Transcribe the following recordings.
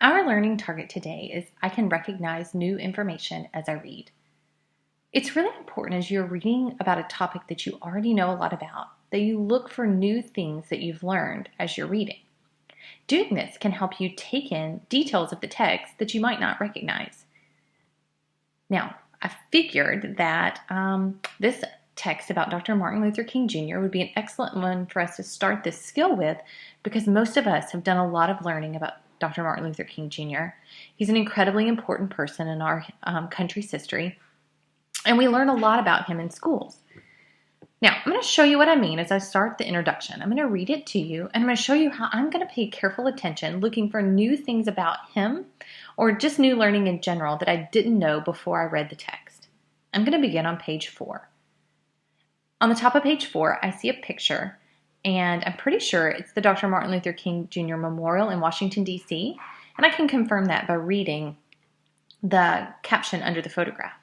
Our learning target today is I can recognize new information as I read. It's really important as you're reading about a topic that you already know a lot about that you look for new things that you've learned as you're reading. Doing this can help you take in details of the text that you might not recognize. Now, I figured that this text about Dr. Martin Luther King Jr. would be an excellent one for us to start this skill with because most of us have done a lot of learning about Dr. Martin Luther King Jr. He's an incredibly important person in our country's history, and we learn a lot about him in schools. Now, I'm going to show you what I mean as I start the introduction. I'm going to read it to you, and I'm going to show you how I'm going to pay careful attention looking for new things about him or just new learning in general that I didn't know before I read the text. I'm going to begin on page 4. On the top of page 4, I see a picture, and I'm pretty sure it's the Dr. Martin Luther King Jr. Memorial in Washington, D.C., and I can confirm that by reading the caption under the photograph.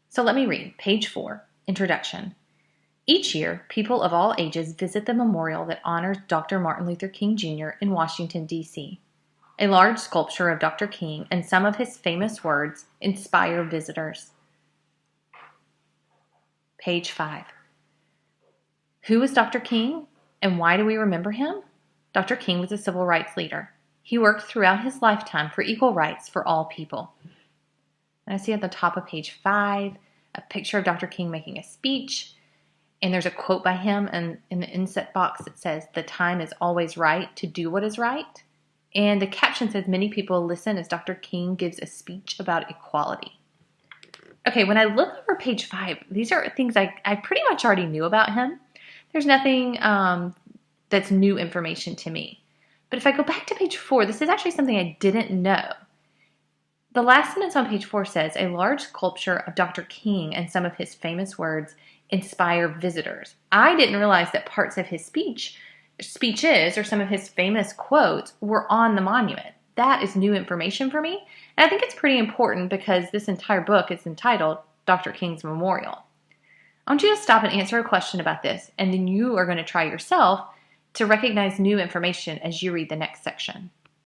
So let me read page 4, Introduction. Each year, people of all ages visit the memorial that honors Dr. Martin Luther King Jr. in Washington, D.C. A large sculpture of Dr. King and some of his famous words inspire visitors. Page 5. Who was Dr. King and why do we remember him? Dr. King was a civil rights leader. He worked throughout his lifetime for equal rights for all people. And I see at the top of page 5 a picture of Dr. King making a speech, and there's a quote by him, and in the inset box it says, "The time is always right to do what is right." And the caption says, "Many people listen as Dr. King gives a speech about equality." Okay, when I look over page 5, these are things I pretty much already knew about him. There's nothing that's new information to me. But if I go back to page 4, this is actually something I didn't know. The last sentence on page 4 says, "A large sculpture of Dr. King and some of his famous words inspire visitors." I didn't realize that parts of his speeches or some of his famous quotes were on the monument. That is new information for me. And I think it's pretty important because this entire book is entitled Dr. King's Memorial. I want you to stop and answer a question about this, and then you are going to try yourself to recognize new information as you read the next section.